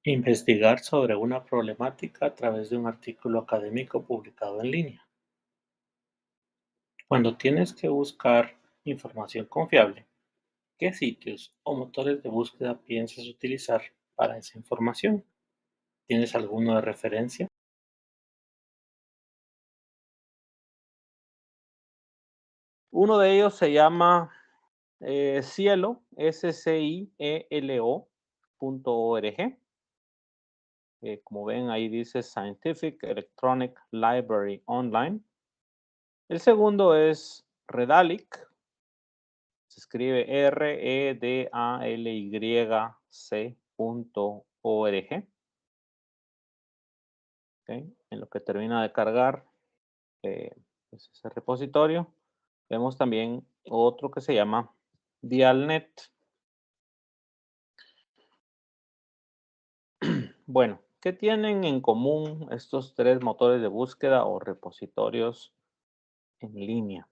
Investigar sobre una problemática a través de un artículo académico publicado en línea. Cuando tienes que buscar información confiable, ¿qué sitios o motores de búsqueda piensas utilizar para esa información? ¿Tienes alguno de referencia? Uno de ellos se llama Cielo, SCIELO.org. Como ven, ahí dice Scientific Electronic Library Online. El segundo es Redalic, se escribe REDALYC.org. ¿Ok? En lo que termina de cargar pues ese repositorio, vemos también otro que se llama Dialnet. Bueno, ¿qué tienen en común estos tres motores de búsqueda o repositorios en línea?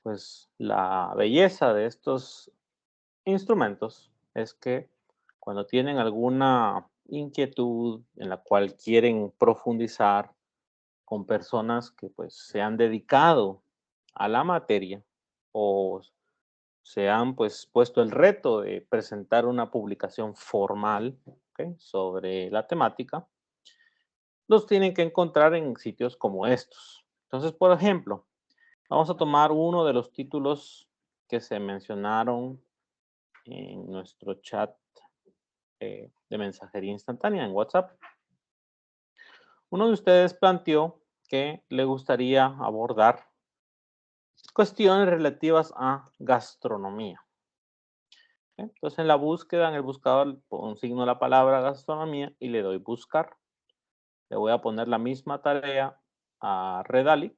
Pues la belleza de estos instrumentos es que cuando tienen alguna inquietud en la cual quieren profundizar con personas que pues se han dedicado a la materia o se han pues puesto el reto de presentar una publicación formal, ¿ok?, sobre la temática, los tienen que encontrar en sitios como estos. Entonces, por ejemplo, vamos a tomar uno de los títulos que se mencionaron en nuestro chat de mensajería instantánea en WhatsApp. Uno de ustedes planteó que le gustaría abordar cuestiones relativas a gastronomía. ¿Ok? Entonces, en la búsqueda, en el buscador, consigno la palabra gastronomía y le doy buscar. Le voy a poner la misma tarea a Redalic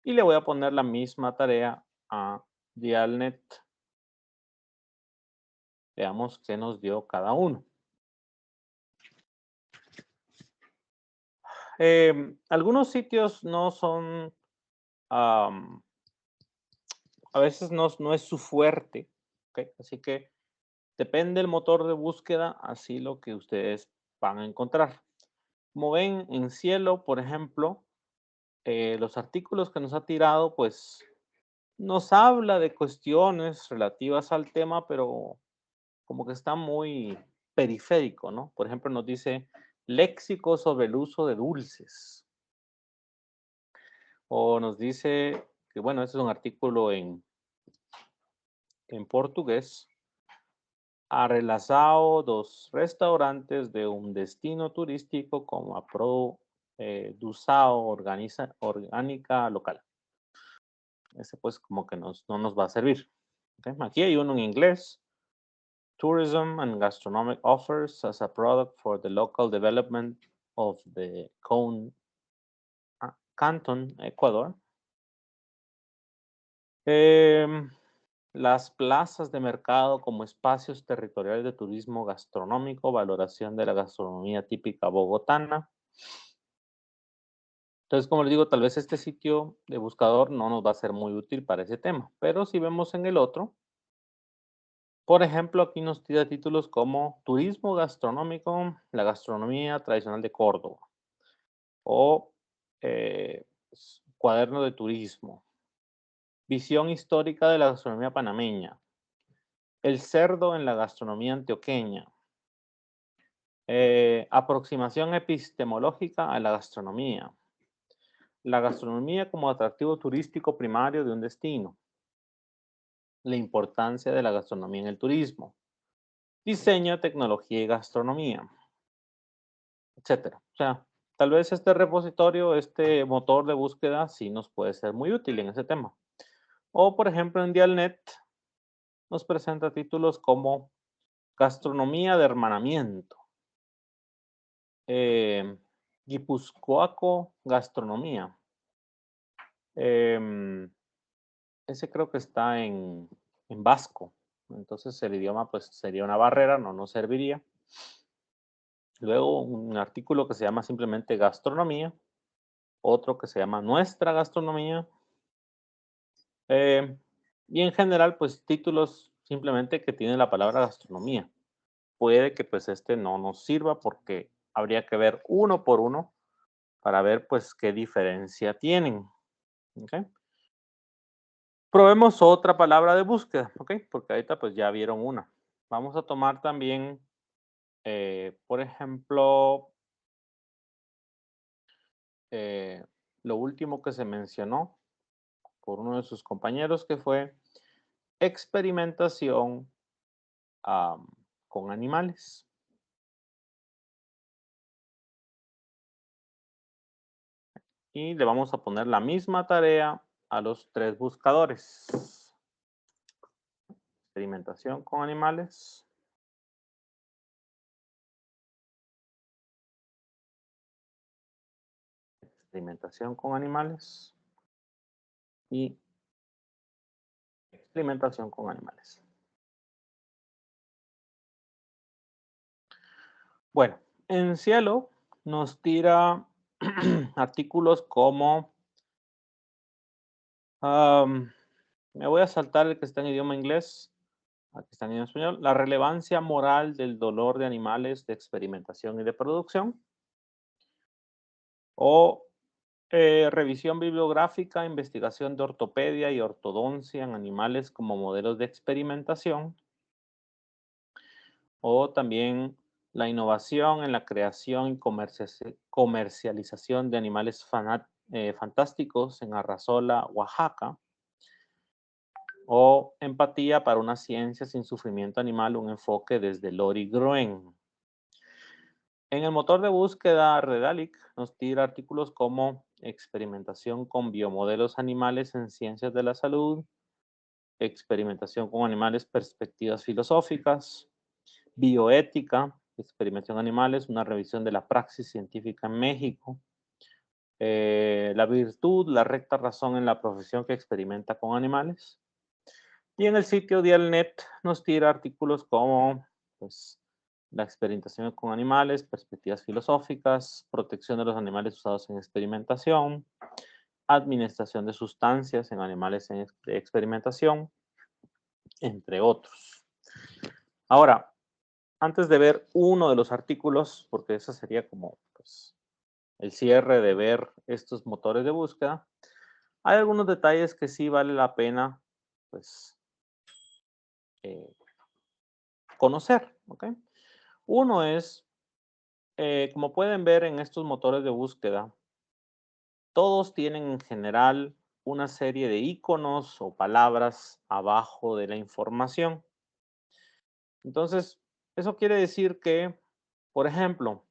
y le voy a poner la misma tarea a Dialnet. Veamos qué nos dio cada uno. Algunos sitios no son, am, a veces no es su fuerte, ¿ok? Así que depende del motor de búsqueda, así lo que ustedes van a encontrar. Como ven, en Cielo, por ejemplo, los artículos que nos ha tirado, pues nos habla de cuestiones relativas al tema, pero como que está muy periférico, ¿no? Por ejemplo, nos dice léxico sobre el uso de dulces. O nos dice que, bueno, este es un artículo en portugués. Ha relacionado dos restaurantes de un destino turístico como a produção orgánica local. Ese pues como que no nos va a servir. ¿Ok? Aquí hay uno en inglés. Tourism and gastronomic offers as a product for the local development of the Canton, Ecuador. Em, las plazas de mercado como espacios territoriales de turismo gastronómico, valoración de la gastronomía típica bogotana. Entonces, como les digo, tal vez este sitio de buscador no nos va a ser muy útil para ese tema, pero si vemos en el otro, por ejemplo, aquí nos tira títulos como Turismo gastronómico, la gastronomía tradicional de Córdoba, o Cuaderno de turismo, visión histórica de la gastronomía panameña, el cerdo en la gastronomía antioqueña, aproximación epistemológica a la gastronomía como atractivo turístico primario de un destino, la importancia de la gastronomía en el turismo, diseño, tecnología y gastronomía, etcétera. O sea, tal vez este repositorio, este motor de búsqueda, sí nos puede ser muy útil en ese tema. O, por ejemplo, en Dialnet nos presenta títulos como Gastronomía de hermanamiento, eh, Guipuzcoaco Gastronomía. Em, ese creo que está en vasco, entonces el idioma pues sería una barrera, no nos serviría. Luego un artículo que se llama simplemente gastronomía, otro que se llama nuestra gastronomía, eh, y en general pues títulos simplemente que tienen la palabra gastronomía. puede que pues este no nos sirva porque habría que ver uno por uno para ver pues qué diferencia tienen. ¿Ok? Probemos otra palabra de búsqueda, ¿ok? Porque ahorita pues ya vieron una. Vamos a tomar también, por ejemplo, eh, lo último que se mencionó por uno de sus compañeros, que fue experimentación con animales. Y le vamos a poner la misma tarea a los 3 buscadores. Experimentación con animales. Experimentación con animales. Y experimentación con animales. Bueno, en Cielo nos tira artículos como, me voy a saltar el que está en idioma inglés, aquí está en español, la relevancia moral del dolor de animales de experimentación y de producción, o revisión bibliográfica, investigación de ortopedia y ortodoncia en animales como modelos de experimentación, o también la innovación en la creación y comercialización de animales fantásticos en Arrazola, Oaxaca, o empatía para una ciencia sin sufrimiento animal, un enfoque desde Lori Groen. En el motor de búsqueda Redalic nos tira artículos como experimentación con biomodelos animales en ciencias de la salud, experimentación con animales, perspectivas filosóficas, bioética, experimentación animales, una revisión de la praxis científica en México, la virtud, la recta razón en la profesión que experimenta con animales. Y en el sitio Dialnet nos tira artículos como pues, la experimentación con animales, perspectivas filosóficas, protección de los animales usados en experimentación, administración de sustancias en animales de experimentación, entre otros. Ahora, antes de ver uno de los artículos, porque eso sería como pues, el cierre de ver estos motores de búsqueda, hay algunos detalles que sí vale la pena pues, eh, conocer. ¿Ok? Uno es, como pueden ver en estos motores de búsqueda, todos tienen en general una serie de iconos o palabras abajo de la información. Entonces, eso quiere decir que, por ejemplo,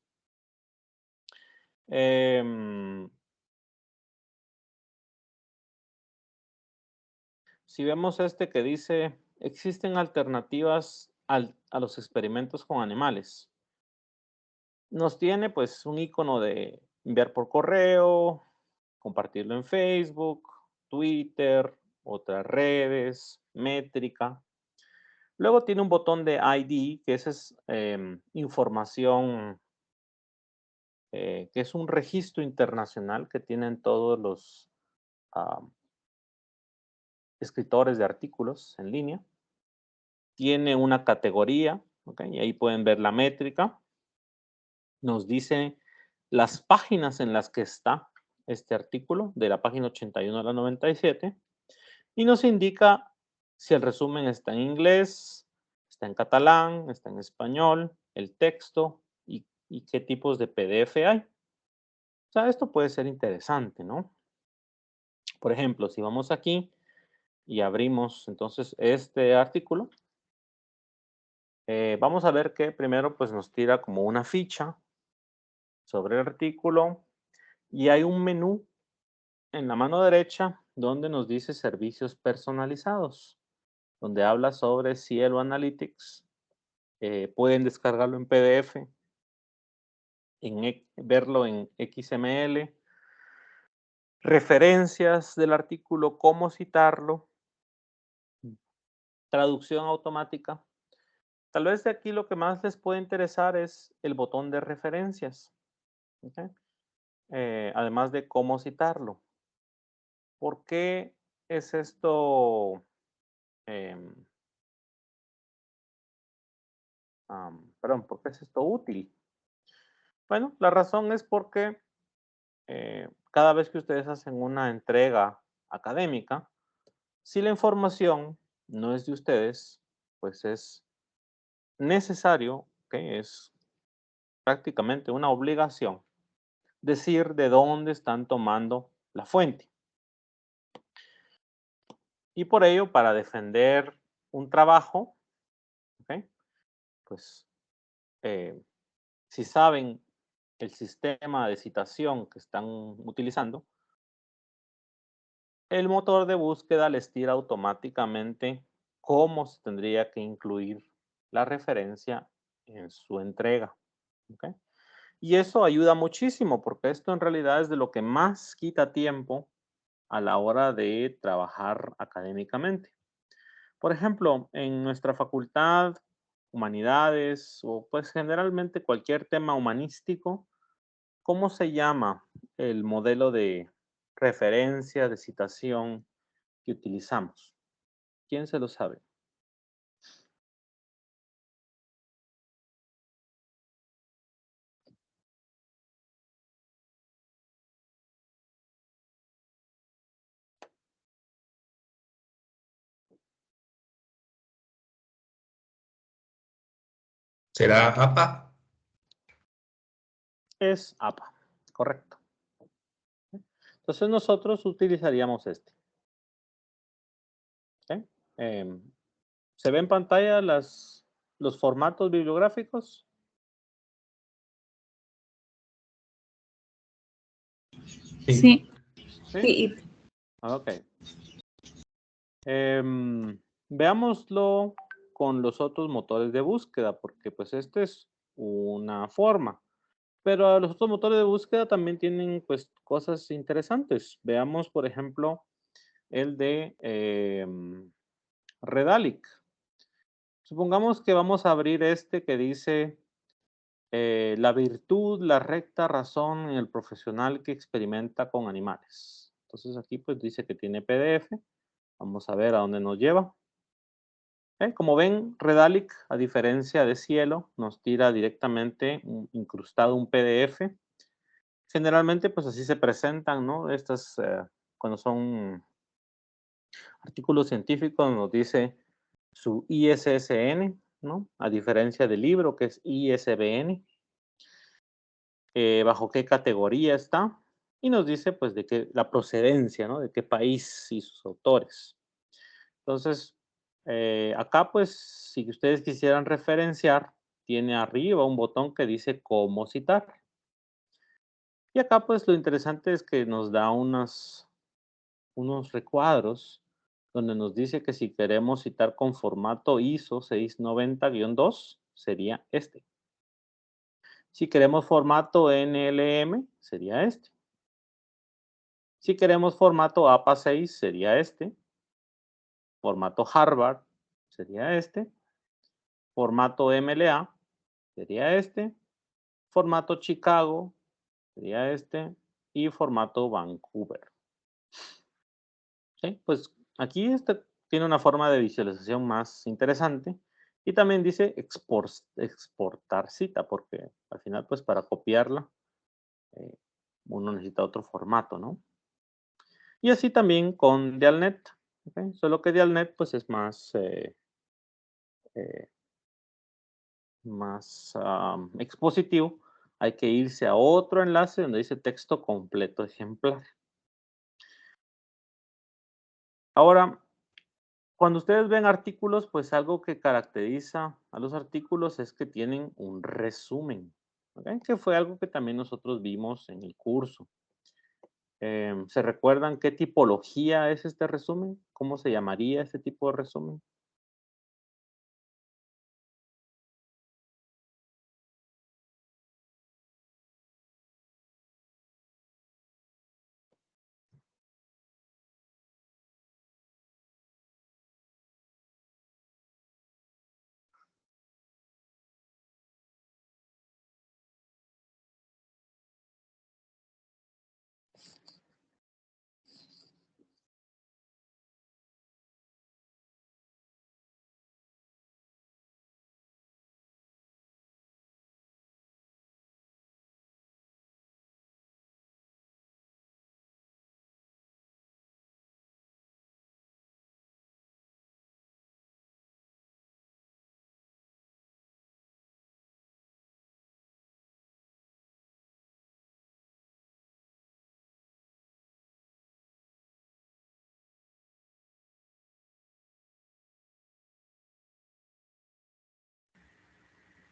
em, si vemos este que dice, existen alternativas a los experimentos con animales. Nos tiene pues un icono de enviar por correo, compartirlo en Facebook, Twitter, otras redes, métrica. Luego tiene un botón de ID, que esa es información, que es un registro internacional que tienen todos los ah, escritores de artículos en línea. Tiene una categoría, ¿ok? Y ahí pueden ver la métrica. Nos dice las páginas en las que está este artículo, de la página 81 a la 97, y nos indica si el resumen está en inglés, está en catalán, está en español, el texto y qué tipos de PDF hay. O sea, esto puede ser interesante, ¿no? Por ejemplo, si vamos aquí y abrimos entonces este artículo, vamos a ver que primero pues nos tira como una ficha sobre el artículo y hay un menú en la mano derecha donde nos dice servicios personalizados, donde habla sobre Cielo Analytics. Pueden descargarlo en PDF, verlo en XML, referencias del artículo, cómo citarlo, traducción automática. Tal vez de aquí lo que más les puede interesar es el botón de referencias, ¿ok? Además de cómo citarlo. ¿Por qué es esto em, perdón, ¿por qué es esto útil? Bueno, la razón es porque cada vez que ustedes hacen una entrega académica, si la información no es de ustedes, pues es necesario, que es prácticamente una obligación, decir de dónde están tomando la fuente. Y por ello, para defender un trabajo, ¿ok? Pues si saben el sistema de citación que están utilizando, el motor de búsqueda les tira automáticamente cómo se tendría que incluir la referencia en su entrega. ¿Ok? Y eso ayuda muchísimo porque esto en realidad es de lo que más quita tiempo a la hora de trabajar académicamente. Por ejemplo, en nuestra facultad, humanidades o pues generalmente cualquier tema humanístico, ¿cómo se llama el modelo de referencia, de citación que utilizamos? ¿Quién se lo sabe? ¿Será APA? Es APA, correcto. Entonces nosotros utilizaríamos este. ¿Ok? Em, ¿Se ve en pantalla los formatos bibliográficos? Sí, ¿Sí? sí, Ok. Veámoslo con los otros motores de búsqueda, porque pues este es una forma. Pero los otros motores de búsqueda también tienen pues cosas interesantes. Veamos, por ejemplo, el de Redalic. Supongamos que vamos a abrir este que dice la virtud, la recta razón en el profesional que experimenta con animales. Entonces aquí pues dice que tiene PDF. Vamos a ver a dónde nos lleva. Como ven, Redalic, a diferencia de Cielo, nos tira directamente incrustado un PDF. Generalmente, pues así se presentan, ¿no? Estas, cuando son artículos científicos, nos dice su ISSN, ¿no? A diferencia del libro, que es ISBN, bajo qué categoría está, y nos dice, pues, de qué, la procedencia, ¿no? De qué país y sus autores. Entonces, acá, pues, si ustedes quisieran referenciar, tiene arriba un botón que dice cómo citar. Y acá, pues, lo interesante es que nos da unos recuadros donde nos dice que si queremos citar con formato ISO 690-2, sería este. Si queremos formato NLM, sería este. Si queremos formato APA 6, sería este. Formato Harvard, sería este. Formato MLA, sería este. Formato Chicago, sería este. Y formato Vancouver. ¿Sí? Pues aquí este tiene una forma de visualización más interesante. Y también dice exportar cita, porque al final, pues para copiarla, eh, uno necesita otro formato, ¿no? Y así también con Dialnet. ¿Ok? Solo que Dialnet, pues es más, eh, más expositivo. Hay que irse a otro enlace donde dice texto completo ejemplar. Ahora, cuando ustedes ven artículos, pues algo que caracteriza a los artículos es que tienen un resumen, ¿ok? Que fue algo que también nosotros vimos en el curso. ¿Se recuerdan qué tipología es este resumen? ¿Cómo se llamaría este tipo de resumen?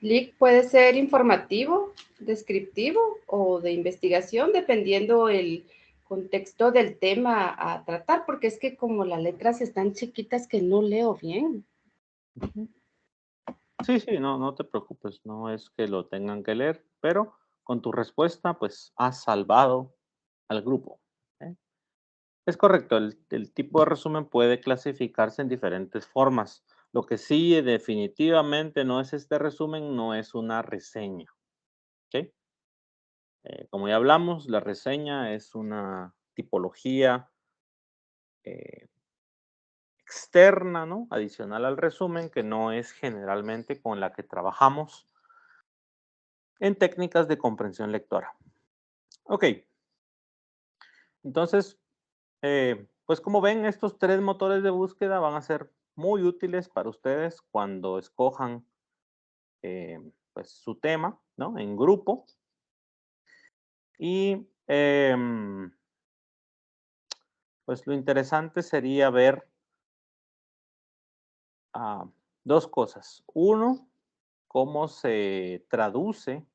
LIC puede ser informativo, descriptivo o de investigación, dependiendo el contexto del tema a tratar, porque es que como las letras están chiquitas que no leo bien. Sí, sí, no te preocupes, no es que lo tengan que leer, pero con tu respuesta, pues has salvado al grupo. ¿Eh? Es correcto, el tipo de resumen puede clasificarse en diferentes formas. Lo que sí definitivamente no es este resumen, no es una reseña. ¿Ok? Como ya hablamos, la reseña es una tipología externa, ¿no? Adicional al resumen, que no es generalmente con la que trabajamos en técnicas de comprensión lectora. Ok, entonces, pues como ven, estos tres motores de búsqueda van a ser muy útiles para ustedes cuando escojan pues su tema, ¿no? En grupo. Y pues lo interesante sería ver dos cosas. Uno, cómo se traduce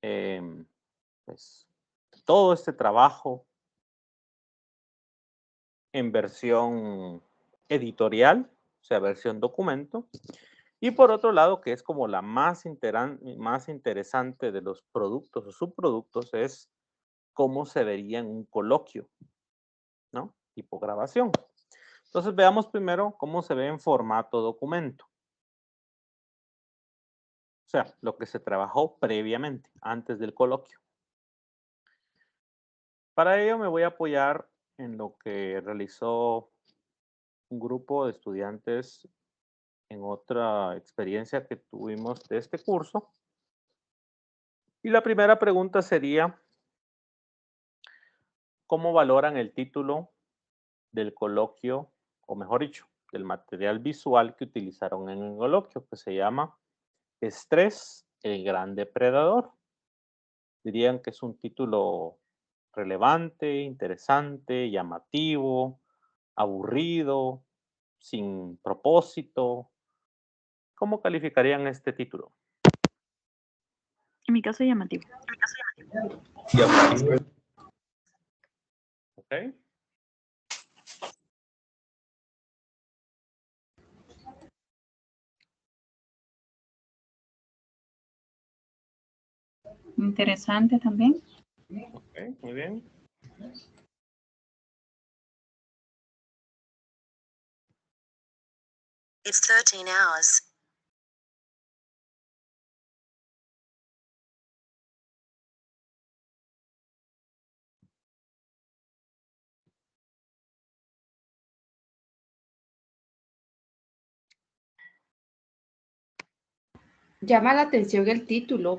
pues, todo este trabajo en versión editorial, o sea, versión documento. Y por otro lado, que es como la más interesante de los productos o subproductos, es cómo se vería en un coloquio, ¿no? Tipo grabación. Entonces veamos primero cómo se ve en formato documento. O sea, lo que se trabajó previamente, antes del coloquio. Para ello me voy a apoyar en lo que realizó un grupo de estudiantes en otra experiencia que tuvimos de este curso. Y la primera pregunta sería, ¿cómo valoran el título del coloquio, o mejor dicho, del material visual que utilizaron en el coloquio, que se llama Estrés, el gran depredador? Dirían que es un título relevante, interesante, llamativo, aburrido, sin propósito. ¿Cómo calificarían este título? En mi caso, llamativo. Llamativo. ¿Ok? Interesante también. Ok, muy bien. It's 13 hours. Llama la atención el título.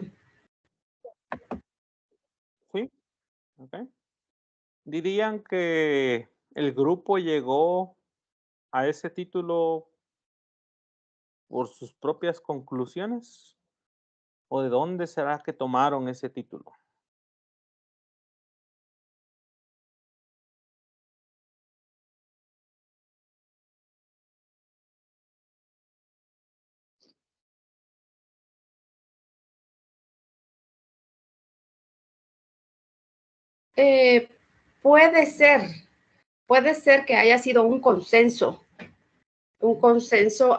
Sí, ok. ¿Dirían que el grupo llegó a ese título por sus propias conclusiones? ¿O de dónde será que tomaron ese título? Puede ser que haya sido un consenso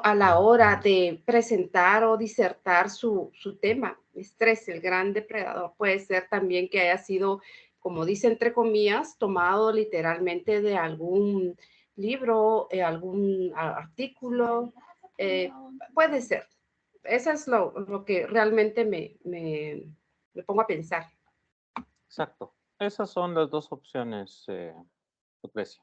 a la hora de presentar o disertar su tema. Estrés, el gran depredador. Puede ser también que haya sido, como dice entre comillas, tomado literalmente de algún libro, algún artículo. Puede ser. Eso es lo que realmente me pongo a pensar. Exacto. Esas son las dos opciones, Lucrecia.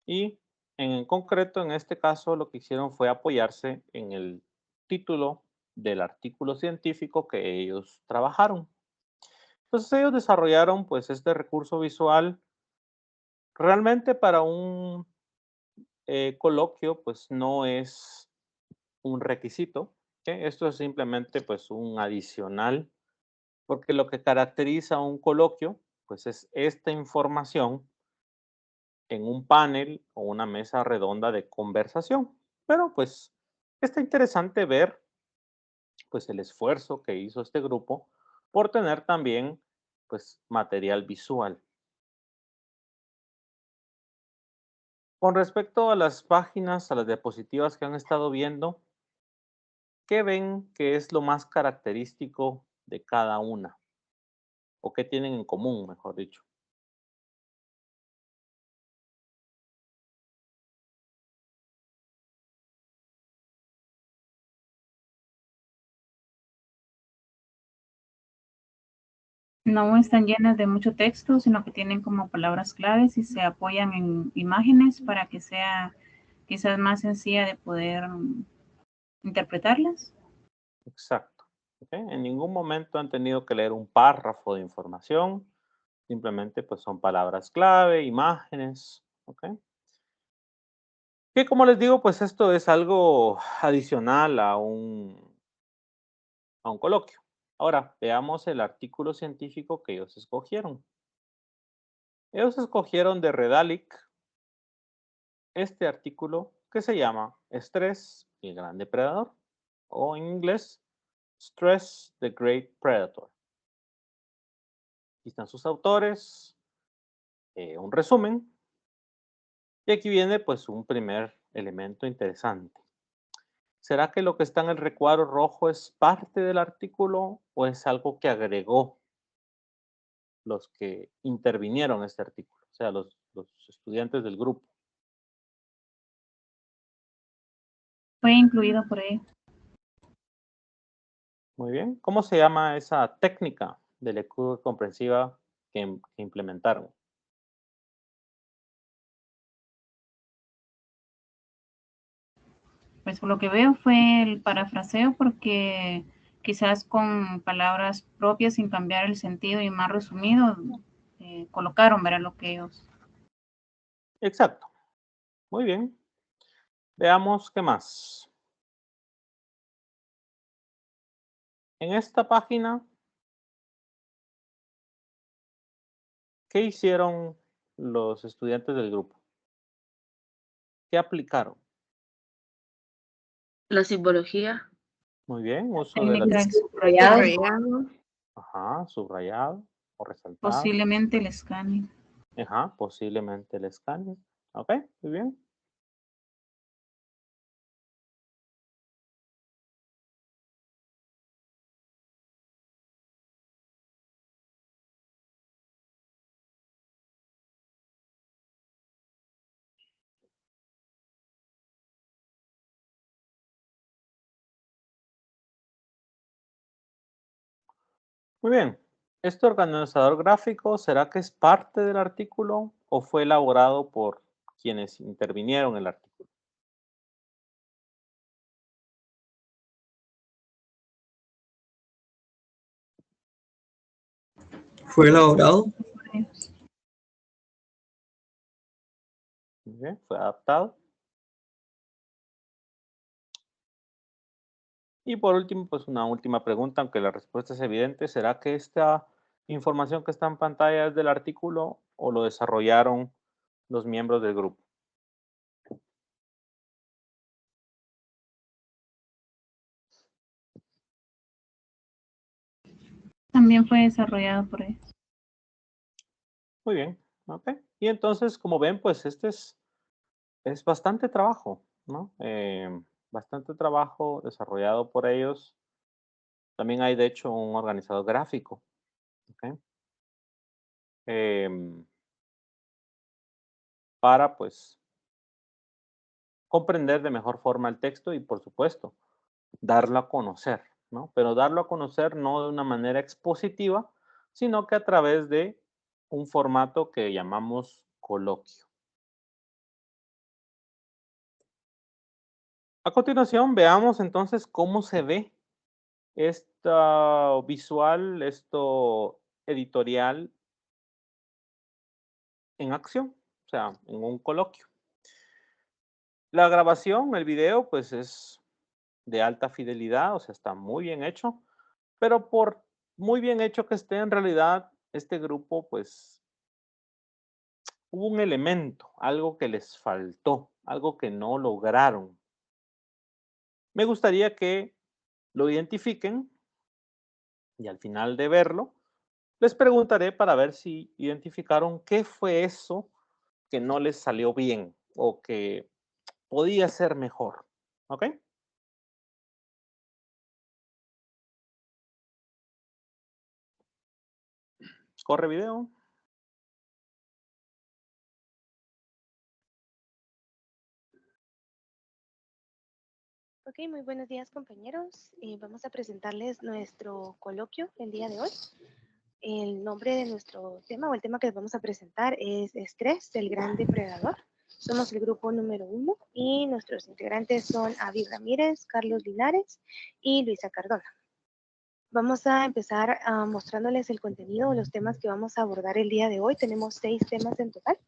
Y en concreto, en este caso, lo que hicieron fue apoyarse en el título del artículo científico que ellos trabajaron. Entonces ellos desarrollaron pues este recurso visual realmente para un coloquio, pues no es un requisito. ¿Ok? Esto es simplemente pues un adicional, porque lo que caracteriza un coloquio pues es esta información en un panel o una mesa redonda de conversación. Pero pues está interesante ver pues el esfuerzo que hizo este grupo por tener también pues material visual. Con respecto a las páginas, a las diapositivas que han estado viendo, ¿qué ven que es lo más característico de cada una? ¿O qué tienen en común, mejor dicho? No están llenas de mucho texto, sino que tienen como palabras claves y se apoyan en imágenes para que sea quizás más sencilla de poder interpretarlas. Exacto. ¿Ok? En ningún momento han tenido que leer un párrafo de información, simplemente pues son palabras clave, imágenes. ¿Ok? Que como les digo, pues esto es algo adicional a un coloquio. Ahora, veamos el artículo científico que ellos escogieron. Ellos escogieron de Redalic este artículo que se llama Estrés, el gran depredador, o en inglés, Stress, the Great Predator. Aquí están sus autores, un resumen, y aquí viene pues un primer elemento interesante. ¿Será que lo que está en el recuadro rojo es parte del artículo o es algo que agregó los que intervinieron en este artículo? O sea, los estudiantes del grupo. Fue incluido por ahí. Muy bien. ¿Cómo se llama esa técnica de lectura comprensiva que implementaron? Pues por lo que veo fue el parafraseo porque quizás con palabras propias sin cambiar el sentido y más resumido colocaron, verá lo que ellos. Exacto. Muy bien. Veamos qué más. En esta página, ¿qué hicieron los estudiantes del grupo? ¿Qué aplicaron? La simbología. Muy bien, uso de la Técnica Subrayado. subrayado o resaltado. posiblemente el escáner. Ajá, posiblemente el escáner. Ok, muy bien. Muy bien. ¿Este organizador gráfico será que es parte del artículo o fue elaborado por quienes intervinieron en el artículo? Fue elaborado. Muy bien, fue adaptado. Y por último, pues una última pregunta, aunque la respuesta es evidente, ¿será que esta información que está en pantalla es del artículo o lo desarrollaron los miembros del grupo? También fue desarrollado por ellos. Muy bien, ok. Y entonces, como ven, pues este es bastante trabajo, ¿no? Bastante trabajo desarrollado por ellos. También hay, de hecho, un organizador gráfico, ¿ok? Para, pues, comprender de mejor forma el texto y, por supuesto, darlo a conocer, ¿no? Pero darlo a conocer no de una manera expositiva, sino que a través de un formato que llamamos coloquio. A continuación, veamos entonces cómo se ve esta visual, esto editorial en acción, o sea, en un coloquio. La grabación, el video, pues es de alta fidelidad, o sea, está muy bien hecho, pero por muy bien hecho que esté, en realidad, este grupo, pues, hubo un elemento, algo que les faltó, algo que no lograron. Me gustaría que lo identifiquen y al final de verlo, les preguntaré para ver si identificaron qué fue eso que no les salió bien o que podía ser mejor. ¿Ok? Corre video. Ok, muy buenos días compañeros. Vamos a presentarles nuestro coloquio el día de hoy. El nombre de nuestro tema o el tema que les vamos a presentar es Estrés, el gran depredador. Somos el grupo número 1 y nuestros integrantes son Avi Ramírez, Carlos Linares y Luisa Cardona. Vamos a empezar mostrándoles el contenido o los temas que vamos a abordar el día de hoy. Tenemos 6 temas en total.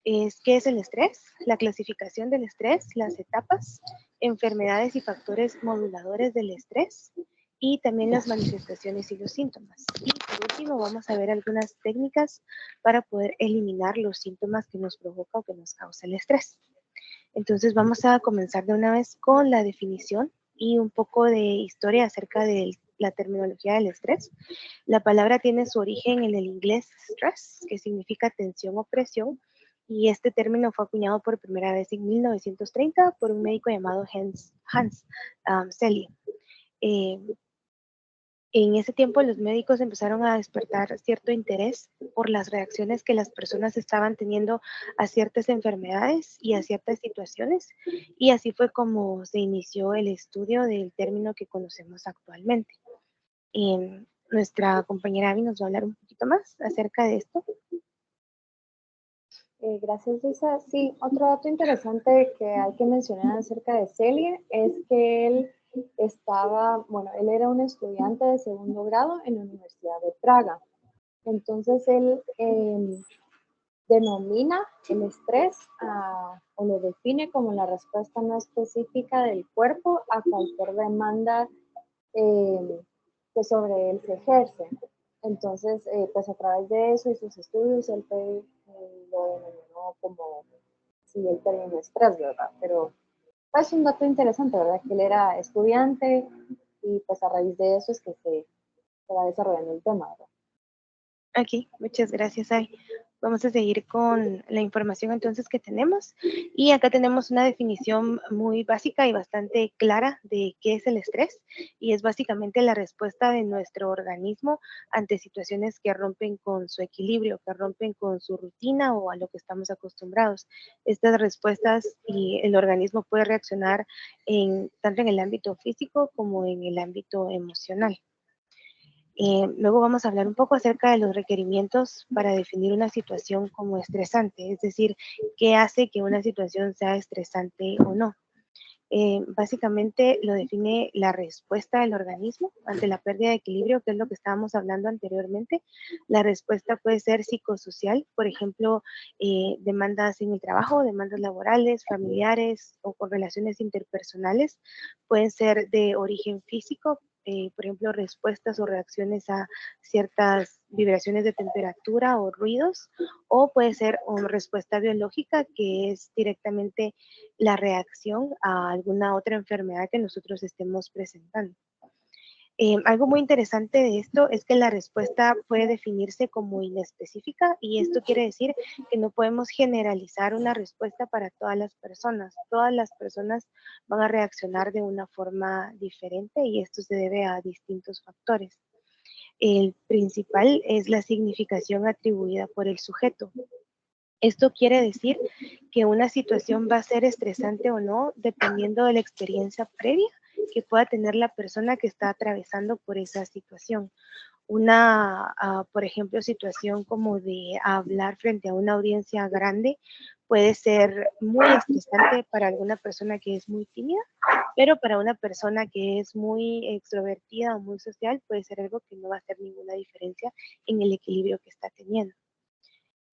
¿Qué es el estrés? La clasificación del estrés, las etapas, enfermedades y factores moduladores del estrés y también las manifestaciones y los síntomas. Y por último vamos a ver algunas técnicas para poder eliminar los síntomas que nos provoca o que nos causa el estrés. Entonces vamos a comenzar de una vez con la definición y un poco de historia acerca de la terminología del estrés. La palabra tiene su origen en el inglés stress, que significa tensión o presión, y este término fue acuñado por primera vez en 1930 por un médico llamado Hans Selye. En ese tiempo los médicos empezaron a despertar cierto interés por las reacciones que las personas estaban teniendo a ciertas enfermedades y a ciertas situaciones, y así fue como se inició el estudio del término que conocemos actualmente. Nuestra compañera Abby nos va a hablar un poquito más acerca de esto. Gracias, Luisa. Sí, otro dato interesante que hay que mencionar acerca de Selye es que él era un estudiante de segundo grado en la Universidad de Praga. Entonces, él denomina el estrés o lo define como la respuesta no específica del cuerpo a cualquier demanda que sobre él se ejerce. Entonces, pues a través de eso y sus estudios, él lo denominó como el término estrés, ¿verdad? Pero pues un dato interesante, ¿verdad? Que él era estudiante y pues a raíz de eso es que se va desarrollando el tema, ¿verdad? Aquí, muchas gracias, Ay. Vamos a seguir con la información entonces que tenemos. Y acá tenemos una definición muy básica y bastante clara de qué es el estrés. Y es básicamente la respuesta de nuestro organismo ante situaciones que rompen con su equilibrio, que rompen con su rutina o a lo que estamos acostumbrados. Estas respuestas y el organismo puede reaccionar tanto en el ámbito físico como en el ámbito emocional. Luego vamos a hablar un poco acerca de los requerimientos para definir una situación como estresante, es decir, qué hace que una situación sea estresante o no. Básicamente lo define la respuesta del organismo ante la pérdida de equilibrio, que es lo que estábamos hablando anteriormente. La respuesta puede ser psicosocial, por ejemplo, demandas en el trabajo, demandas laborales, familiares o con relaciones interpersonales. Pueden ser de origen físico, por ejemplo, respuestas o reacciones a ciertas vibraciones de temperatura o ruidos, o puede ser una respuesta biológica, que es directamente la reacción a alguna otra enfermedad que nosotros estemos presentando. Algo muy interesante de esto es que la respuesta puede definirse como inespecífica, y esto quiere decir que no podemos generalizar una respuesta para todas las personas. Todas las personas van a reaccionar de una forma diferente y esto se debe a distintos factores. El principal es la significación atribuida por el sujeto. Esto quiere decir que una situación va a ser estresante o no dependiendo de la experiencia previa que pueda tener la persona que está atravesando por esa situación. Por ejemplo, situación como de hablar frente a una audiencia grande puede ser muy estresante para alguna persona que es muy tímida, pero para una persona que es muy extrovertida o muy social puede ser algo que no va a hacer ninguna diferencia en el equilibrio que está teniendo.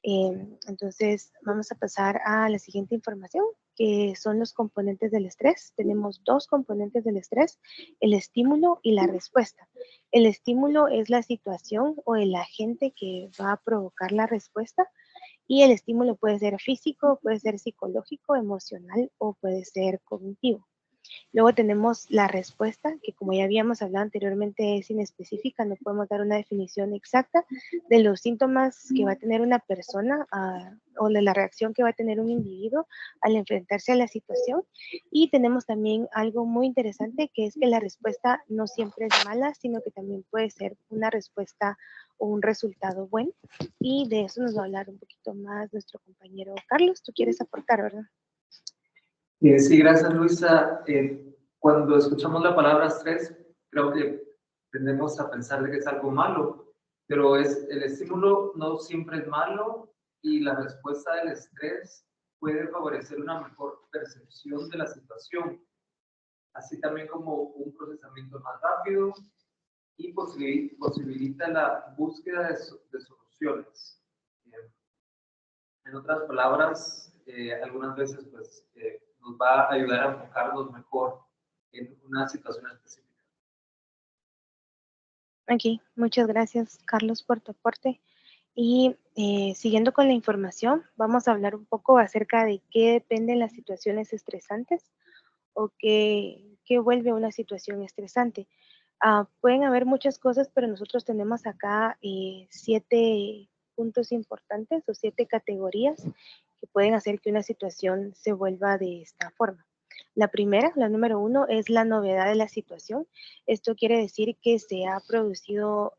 Entonces, vamos a pasar a la siguiente información, que son los componentes del estrés. Tenemos 2 componentes del estrés, el estímulo y la respuesta. El estímulo es la situación o el agente que va a provocar la respuesta, y el estímulo puede ser físico, puede ser psicológico, emocional o puede ser cognitivo. Luego tenemos la respuesta, que como ya habíamos hablado anteriormente es inespecífica, no podemos dar una definición exacta de los síntomas que va a tener una persona o de la reacción que va a tener un individuo al enfrentarse a la situación. Y tenemos también algo muy interesante, que es que la respuesta no siempre es mala, sino que también puede ser una respuesta o un resultado bueno. Y de eso nos va a hablar un poquito más nuestro compañero Carlos. ¿Tú quieres aportar, verdad? Sí, gracias Luisa. Cuando escuchamos la palabra estrés, creo que tendemos a pensar de que es algo malo, pero el estímulo no siempre es malo y la respuesta del estrés puede favorecer una mejor percepción de la situación, así también como un procesamiento más rápido y posibilita la búsqueda de soluciones. En otras palabras, algunas veces pues, nos va a ayudar a enfocarnos mejor en una situación específica. Ok, muchas gracias Carlos por tu aporte. Y siguiendo con la información, vamos a hablar un poco acerca de qué dependen las situaciones estresantes o qué vuelve una situación estresante. Pueden haber muchas cosas, pero nosotros tenemos acá 7 puntos importantes o 7 categorías que pueden hacer que una situación se vuelva de esta forma. La primera, la número 1, es la novedad de la situación. Esto quiere decir que se ha producido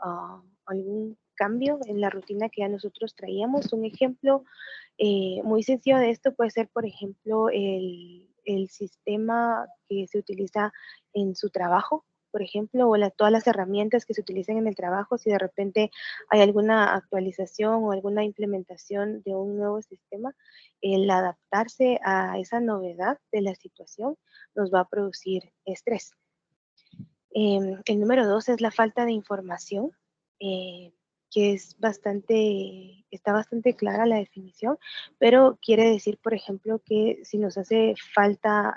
algún cambio en la rutina que ya nosotros traíamos. Un ejemplo muy sencillo de esto puede ser, por ejemplo, el sistema que se utiliza en su trabajo, por ejemplo, o todas las herramientas que se utilizan en el trabajo. Si de repente hay alguna actualización o alguna implementación de un nuevo sistema, el adaptarse a esa novedad de la situación nos va a producir estrés. El número 2 es la falta de información, que está bastante clara la definición, pero quiere decir, por ejemplo, que si nos hacen falta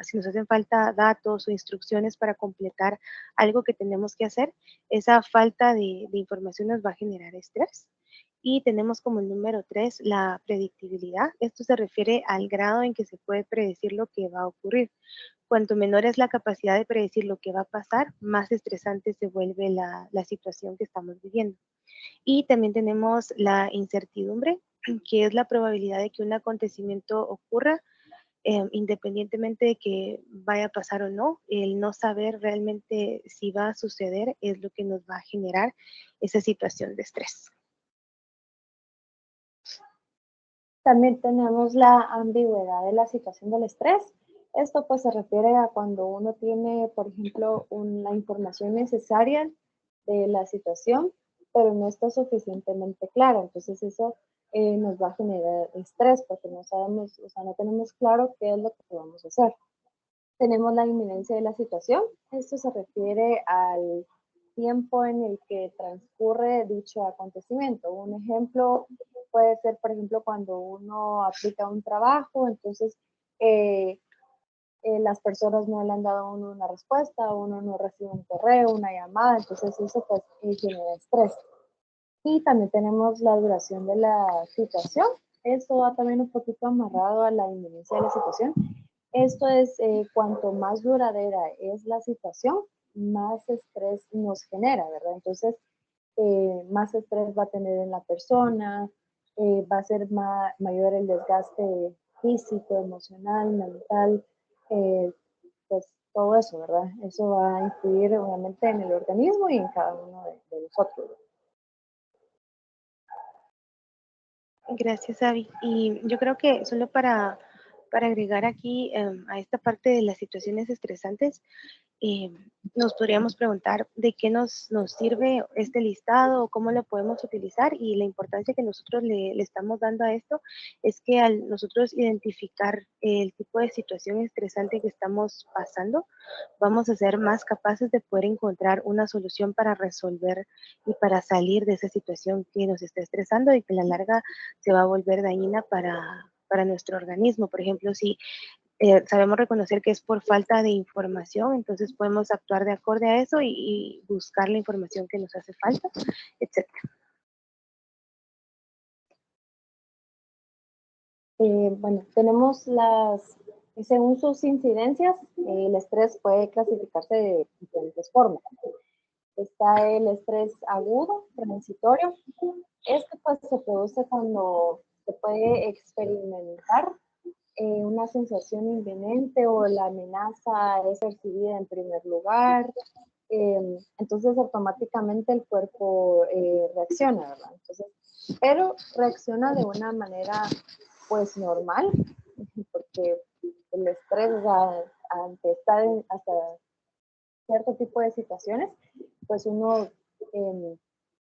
datos o instrucciones para completar algo que tenemos que hacer, esa falta de información nos va a generar estrés. Y tenemos como el número 3 la predictibilidad. Esto se refiere al grado en que se puede predecir lo que va a ocurrir. Cuanto menor es la capacidad de predecir lo que va a pasar, más estresante se vuelve la situación que estamos viviendo. Y también tenemos la incertidumbre, que es la probabilidad de que un acontecimiento ocurra, independientemente de que vaya a pasar o no. El no saber realmente si va a suceder es lo que nos va a generar esa situación de estrés. También tenemos la ambigüedad de la situación del estrés. Esto pues se refiere a cuando uno tiene, por ejemplo, la información necesaria de la situación, pero no está suficientemente clara. Entonces eso nos va a generar estrés porque no sabemos, o sea, no tenemos claro qué es lo que vamos a hacer. Tenemos la inminencia de la situación. Esto se refiere al tiempo en el que transcurre dicho acontecimiento. Un ejemplo puede ser, por ejemplo, cuando uno aplica un trabajo, entonces las personas no le han dado a uno una respuesta, uno no recibe un correo, una llamada, entonces eso pues genera estrés. Y también tenemos la duración de la situación. Esto va también un poquito amarrado a la inminencia de la situación. Esto es, cuanto más duradera es la situación, más estrés nos genera, ¿verdad? Entonces, más estrés va a tener en la persona, va a ser mayor el desgaste físico, emocional, mental, pues todo eso, ¿verdad? Eso va a influir obviamente en el organismo y en cada uno de nosotros. Gracias, Avi. Y yo creo que solo para agregar aquí a esta parte de las situaciones estresantes, nos podríamos preguntar de qué nos sirve este listado o cómo lo podemos utilizar, y la importancia que nosotros le estamos dando a esto es que al nosotros identificar el tipo de situación estresante que estamos pasando, vamos a ser más capaces de poder encontrar una solución para resolver y para salir de esa situación que nos está estresando y que a la larga se va a volver dañina para nuestro organismo. Por ejemplo, si sabemos reconocer que es por falta de información, entonces podemos actuar de acorde a eso y buscar la información que nos hace falta, etc. Bueno, tenemos las Y según sus incidencias, el estrés puede clasificarse de diferentes formas. Está el estrés agudo, transitorio. Este pues se produce cuando se puede experimentar una sensación inminente o la amenaza es percibida en primer lugar. Entonces automáticamente el cuerpo reacciona, ¿verdad? Entonces, pero reacciona de una manera pues normal, porque el estrés, o sea, ante estar hasta cierto tipo de situaciones, pues uno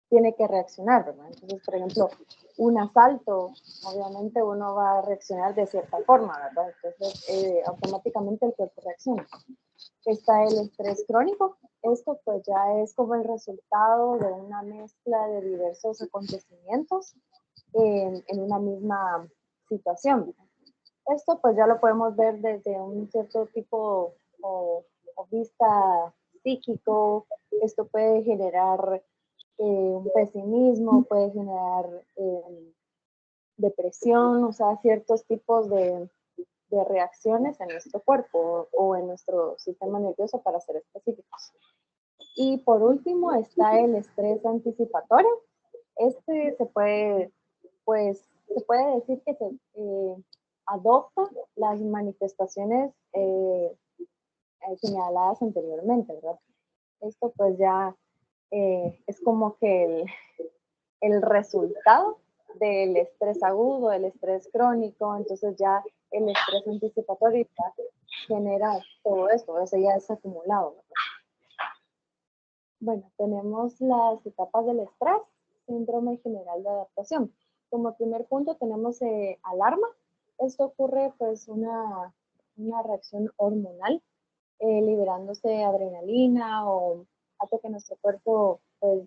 tiene que reaccionar, ¿verdad? Entonces, por ejemplo, un asalto, obviamente uno va a reaccionar de cierta forma, ¿verdad? Entonces, automáticamente el cuerpo reacciona. Está el estrés crónico. Esto pues ya es como el resultado de una mezcla de diversos acontecimientos en una misma situación. Esto pues ya lo podemos ver desde un cierto tipo o vista psíquico. Esto puede generar un pesimismo, puede generar depresión, o sea, ciertos tipos de reacciones en nuestro cuerpo o en nuestro sistema nervioso, para ser específicos. Y por último está el estrés anticipatorio. Este se puede decir que se adopta las manifestaciones señaladas anteriormente, ¿verdad? Esto pues ya es como que el resultado del estrés agudo, el estrés crónico. Entonces ya el estrés anticipatorio genera todo esto, eso ya es acumulado, ¿verdad? Bueno, tenemos las etapas del estrés, síndrome general de adaptación. Como primer punto tenemos alarma. Esto ocurre pues una reacción hormonal, liberándose adrenalina, o hace que nuestro cuerpo pues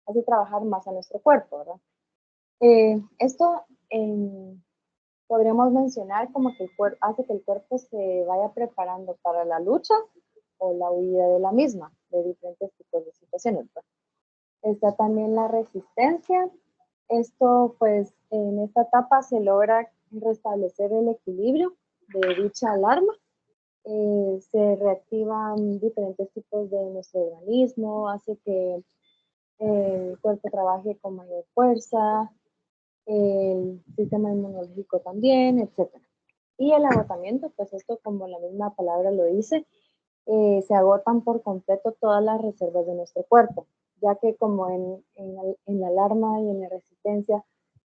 hace trabajar más a nuestro cuerpo, ¿verdad? Esto podríamos mencionar como que hace que el cuerpo se vaya preparando para la lucha o la huida de la misma, de diferentes tipos de situaciones, ¿verdad? Está también la resistencia. Esto pues en esta etapa se logra restablecer el equilibrio de dicha alarma. Se reactivan diferentes tipos de nuestro organismo, hace que el cuerpo trabaje con mayor fuerza, el sistema inmunológico también, etc. Y el agotamiento, pues esto, como la misma palabra lo dice, se agotan por completo todas las reservas de nuestro cuerpo, ya que como en la alarma y en la resistencia,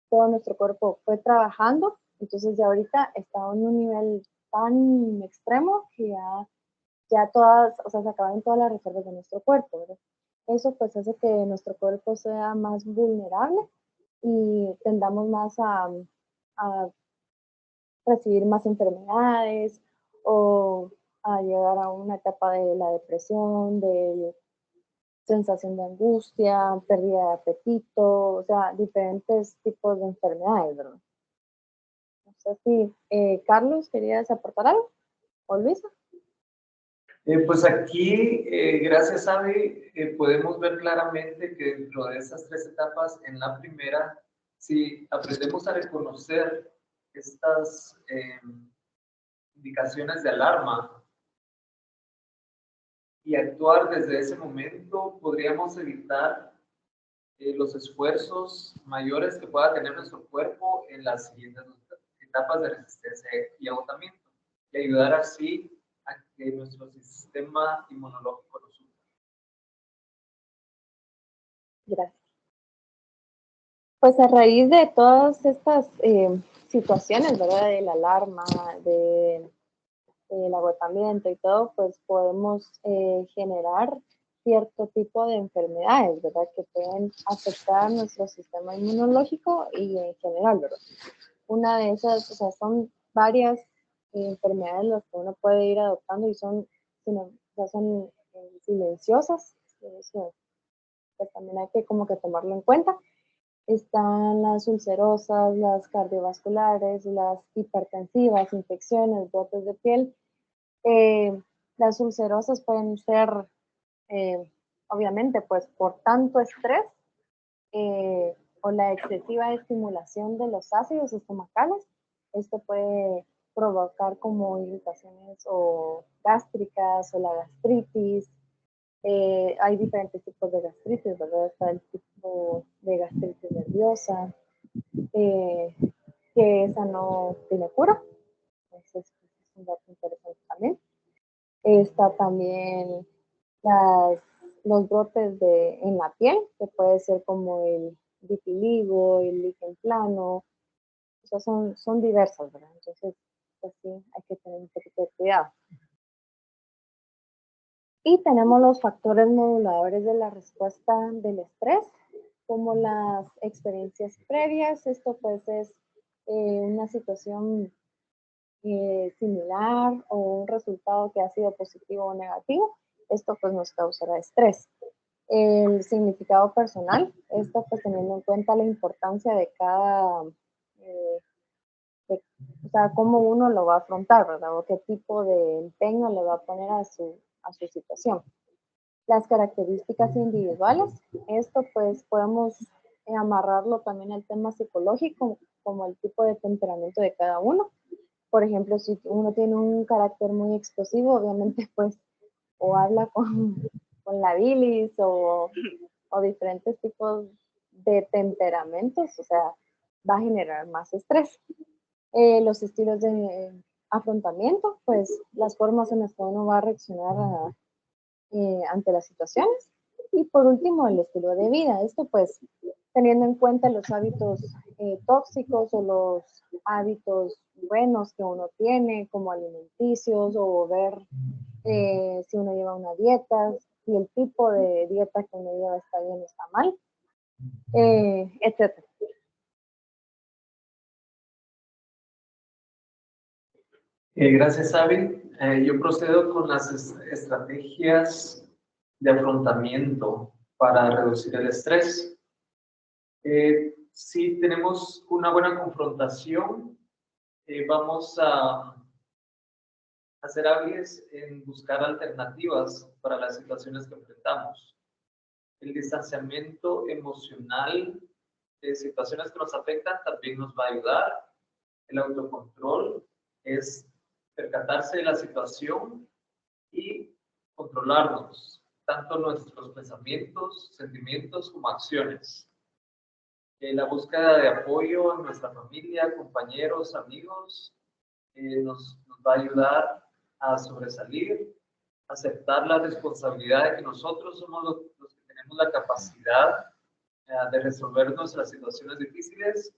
todo nuestro cuerpo fue trabajando. Entonces ya ahorita está en un nivel tan extremo que ya todas, o sea, se acaban todas las reservas de nuestro cuerpo, ¿verdad? Eso pues hace que nuestro cuerpo sea más vulnerable y tendamos más a recibir más enfermedades o a llegar a una etapa de la depresión, de sensación de angustia, pérdida de apetito, o sea, diferentes tipos de enfermedades, ¿verdad? No sé si, Carlos, ¿querías aportar algo? ¿O Luisa? Pues aquí, gracias Avi, podemos ver claramente que dentro de esas tres etapas, en la primera, si aprendemos a reconocer estas indicaciones de alarma y actuar desde ese momento, podríamos evitar los esfuerzos mayores que pueda tener nuestro cuerpo en las siguientes etapas de resistencia y agotamiento, y ayudar así a que nuestro sistema inmunológico lo supera. Gracias. Pues a raíz de todas estas situaciones, ¿verdad? De la alarma, del agotamiento y todo, pues podemos generar cierto tipo de enfermedades, ¿verdad? Que pueden afectar nuestro sistema inmunológico y en general, ¿verdad? Una de esas, o sea, son varias enfermedades las que uno puede ir adoptando y son silenciosas. Eso pues también hay que como que tomarlo en cuenta. Están las ulcerosas, las cardiovasculares, las hipertensivas, infecciones, brotes de piel. Las ulcerosas pueden ser, obviamente, pues por tanto estrés o la excesiva estimulación de los ácidos estomacales. Esto puede provocar como irritaciones o gástricas o la gastritis. Hay diferentes tipos de gastritis, ¿verdad? Está el tipo de gastritis nerviosa, que esa no tiene cura. Ese es un dato interesante también. Está también los brotes en la piel, que puede ser como el vitiligo, el líquen plano. O sea, son diversas, ¿verdad? Entonces, pues sí, hay que tener un poquito de cuidado. Y tenemos los factores moduladores de la respuesta del estrés, como las experiencias previas. Esto pues es una situación similar o un resultado que ha sido positivo o negativo. Esto pues nos causará estrés. El significado personal, esto pues teniendo en cuenta la importancia de cada, o sea, cómo uno lo va a afrontar, ¿verdad? O qué tipo de empeño le va a poner a su situación. Las características individuales, esto pues podemos amarrarlo también al tema psicológico, como el tipo de temperamento de cada uno. Por ejemplo, si uno tiene un carácter muy explosivo, obviamente pues o habla con la bilis o diferentes tipos de temperamentos, o sea, va a generar más estrés. Los estilos de afrontamiento, pues las formas en las que uno va a reaccionar ante las situaciones. Y por último, el estilo de vida. Esto pues teniendo en cuenta los hábitos tóxicos o los hábitos buenos que uno tiene, como alimenticios, o ver si uno lleva una dieta, si el tipo de dieta que uno lleva está bien o está mal, etc. Gracias, Avi. Yo procedo con las estrategias de afrontamiento para reducir el estrés. Si tenemos una buena confrontación, vamos a ser hábiles en buscar alternativas para las situaciones que enfrentamos. El distanciamiento emocional de situaciones que nos afectan también nos va a ayudar. El autocontrol es percatarse de la situación y controlarnos, tanto nuestros pensamientos, sentimientos como acciones. La búsqueda de apoyo en nuestra familia, compañeros, amigos, nos va a ayudar a sobresalir, aceptar la responsabilidad de que nosotros somos los que tenemos la capacidad de resolver nuestras situaciones difíciles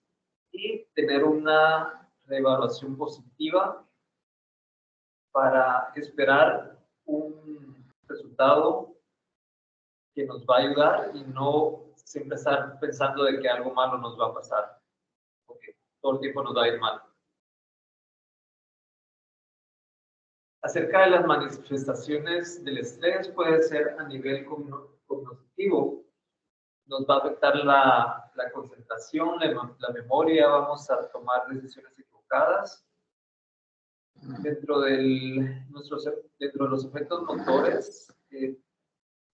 y tener una reevaluación positiva para esperar un resultado que nos va a ayudar y no siempre estar pensando de que algo malo nos va a pasar, porque todo el tiempo nos va a ir mal. Acerca de las manifestaciones del estrés, puede ser a nivel cognitivo, nos va a afectar la concentración, la memoria, vamos a tomar decisiones equivocadas. Dentro de los efectos motores,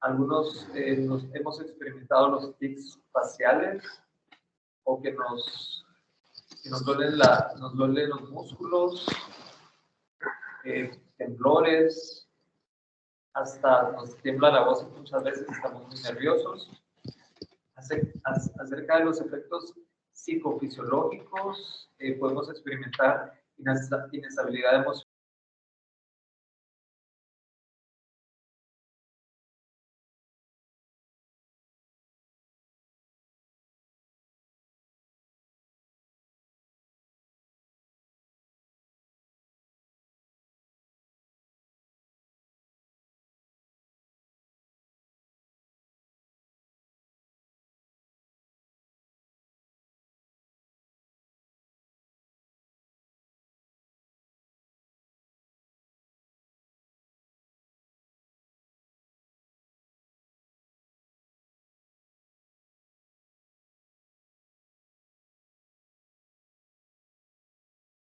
algunos hemos experimentado los tics faciales o que nos duelen los músculos, temblores, hasta nos tiembla la voz y muchas veces estamos muy nerviosos. Acerca de los efectos psicofisiológicos, podemos experimentar inestabilidad emocional